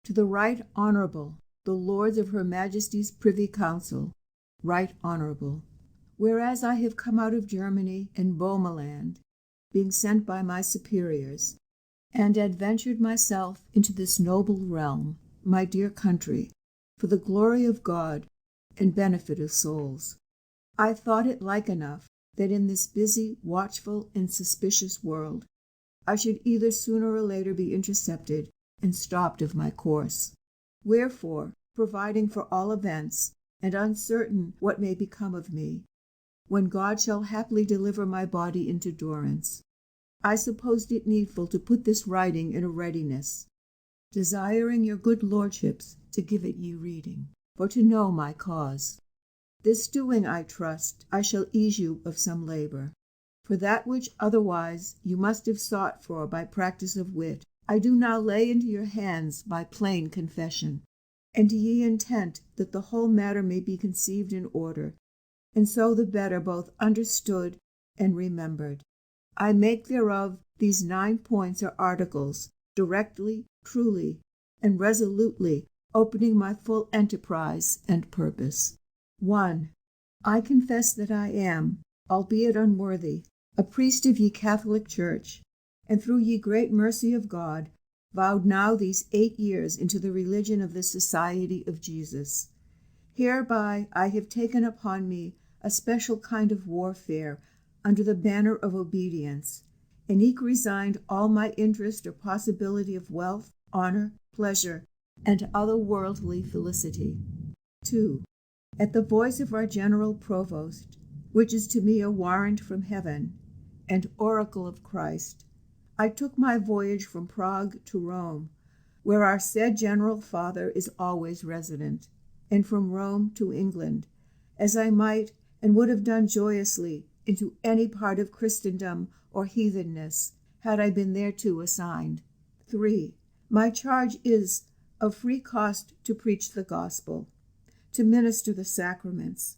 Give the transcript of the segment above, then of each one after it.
To the Right Honourable, the Lords of Her Majesty's Privy Council, Right Honourable. Whereas I have come out of Germany and Bohemland, being sent by my superiors, and adventured myself into this noble realm, my dear country, for the glory of God and benefit of souls, I thought it like enough that in this busy, watchful, and suspicious world, I should either sooner or later be intercepted and stopped of my course. Wherefore, providing for all events, and uncertain what may become of me, when God shall haply deliver my body into durance, I supposed it needful to put this writing in a readiness, desiring your good lordships to give it ye reading, for to know my cause. This doing, I trust, I shall ease you of some labour. For that which otherwise you must have sought for by practice of wit, I do now lay into your hands by plain confession, and ye intent that the whole matter may be conceived in order, and so the better both understood and remembered. I make thereof these 9 points or articles, directly, truly, and resolutely opening my full enterprise and purpose. 1. I confess that I am, albeit unworthy, a priest of ye Catholic Church, and through ye great mercy of God, vowed now these 8 years into the religion of the Society of Jesus. Hereby I have taken upon me a special kind of warfare under the banner of obedience, and eke resigned all my interest or possibility of wealth, honor, pleasure, and other worldly felicity. 2. At the voice of our General Provost, which is to me a warrant from heaven, and oracle of Christ, I took my voyage from Prague to Rome, where our said General Father is always resident, and from Rome to England, as I might and would have done joyously into any part of Christendom or heathenness, had I been thereto assigned. 3. My charge is of free cost to preach the gospel, to minister the sacraments,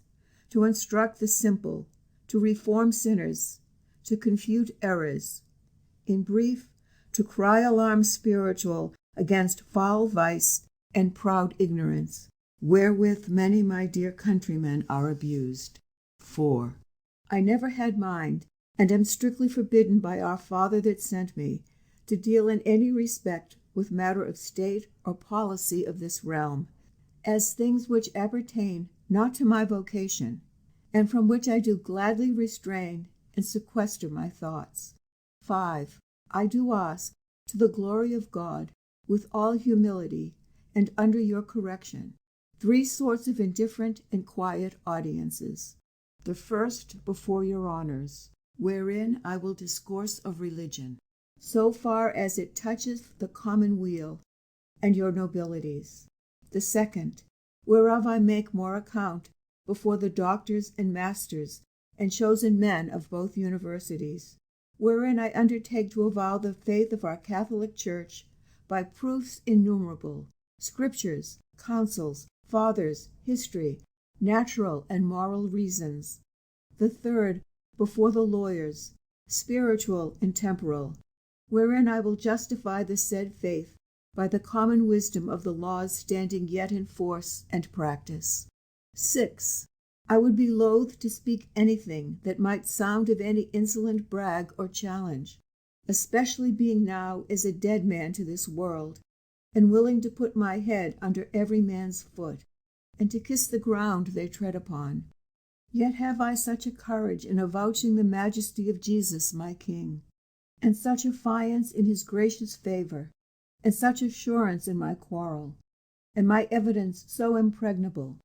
to instruct the simple, to reform sinners, to confute errors, in brief, to cry alarm spiritual against foul vice and proud ignorance, wherewith many my dear countrymen are abused. 4. I never had mind, and am strictly forbidden by our Father that sent me, to deal in any respect with matter of state or policy of this realm, as things which appertain not to my vocation, and from which I do gladly restrain and sequester my thoughts. 5. I do ask, to the glory of God, with all humility, and under your correction, 3 sorts of indifferent and quiet audiences. The first before your honours, wherein I will discourse of religion, so far as it toucheth the common weal, and your nobilities. The second, whereof I make more account before the doctors and masters and chosen men of both universities, wherein I undertake to avow the faith of our Catholic Church by proofs innumerable, scriptures, councils, fathers, history, natural and moral reasons. The third, before the lawyers, spiritual and temporal, wherein I will justify the said faith by the common wisdom of the laws standing yet in force and practice. 6. I would be loath to speak anything that might sound of any insolent brag or challenge, especially being now as a dead man to this world, and willing to put my head under every man's foot, and to kiss the ground they tread upon. Yet have I such a courage in avouching the majesty of Jesus my King, and such affiance in his gracious favour, and such assurance in my quarrel, and my evidence so impregnable,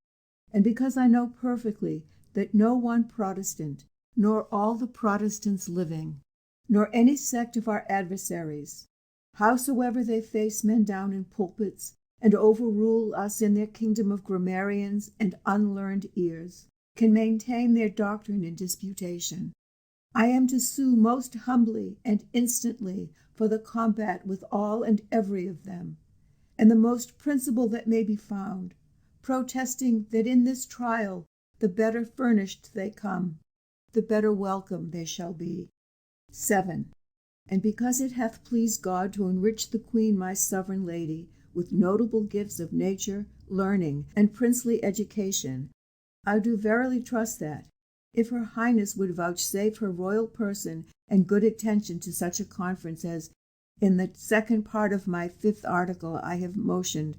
and because I know perfectly that no one Protestant, nor all the Protestants living, nor any sect of our adversaries, howsoever they face men down in pulpits, and overrule us in their kingdom of grammarians and unlearned ears, can maintain their doctrine in disputation. I am to sue most humbly and instantly for the combat with all and every of them, and the most principal that may be found, protesting that in this trial the better furnished they come, the better welcome they shall be. 7. And because it hath pleased God to enrich the Queen my sovereign lady with notable gifts of nature, learning, and princely education, I do verily trust that, if Her Highness would vouchsafe her royal person and good attention to such a conference as, in the second part of my 5th article, I have motioned,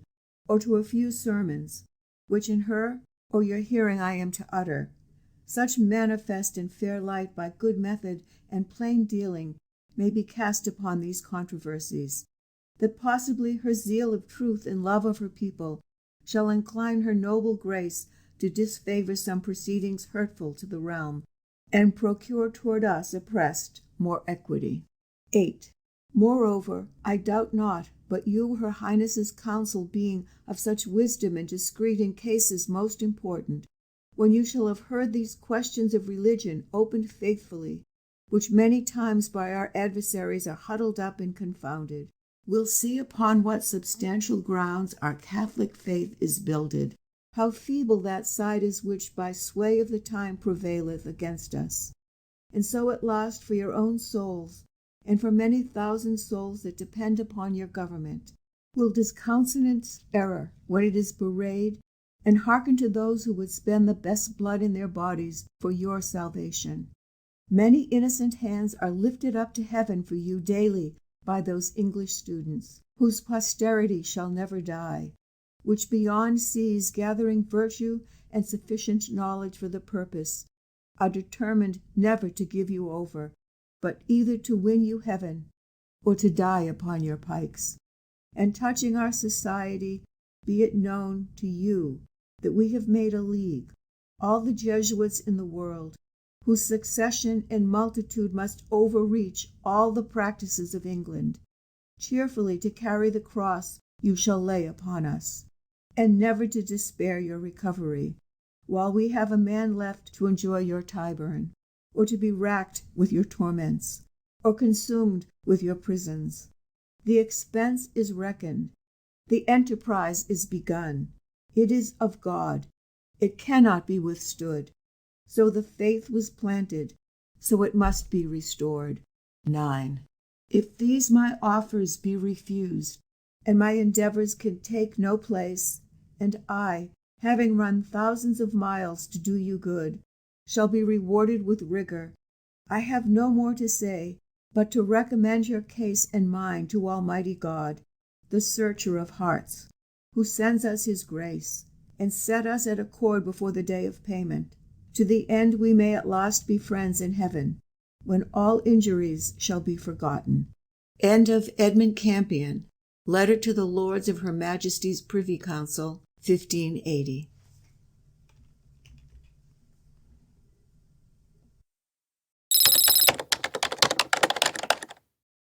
or to a few sermons, which in her or your hearing I am to utter, such manifest and fair light by good method and plain dealing may be cast upon these controversies, that possibly her zeal of truth and love of her people shall incline her noble grace to disfavor some proceedings hurtful to the realm, and procure toward us oppressed more equity. 8. Moreover, I doubt not, but you, Her Highness's counsel being of such wisdom and discreet in cases most important, when you shall have heard these questions of religion opened faithfully, which many times by our adversaries are huddled up and confounded, will see upon what substantial grounds our Catholic faith is builded, how feeble that side is which by sway of the time prevaileth against us. And so at last for your own souls, and for many thousand souls that depend upon your government, will discountenance error when it is bewrayed, and hearken to those who would spend the best blood in their bodies for your salvation. Many innocent hands are lifted up to heaven for you daily by those English students, whose posterity shall never die, which beyond seas, gathering virtue and sufficient knowledge for the purpose, are determined never to give you over, but either to win you heaven or to die upon your pikes. And touching our society, be it known to you that we have made a league, all the Jesuits in the world, whose succession and multitude must overreach all the practices of England, cheerfully to carry the cross you shall lay upon us, and never to despair your recovery, while we have a man left to enjoy your Tyburn, or to be racked with your torments, or consumed with your prisons. The expense is reckoned, the enterprise is begun, it is of God, it cannot be withstood. So the faith was planted, so it must be restored. 9. If these my offers be refused, and my endeavors can take no place, and I, having run thousands of miles to do you good, shall be rewarded with rigor, I have no more to say, but to recommend your case and mine to Almighty God, the searcher of hearts, who sends us his grace, and set us at accord before the day of payment, to the end we may at last be friends in heaven, when all injuries shall be forgotten. End of Edmund Campion, Letter to the Lords of Her Majesty's Privy Council, 1580.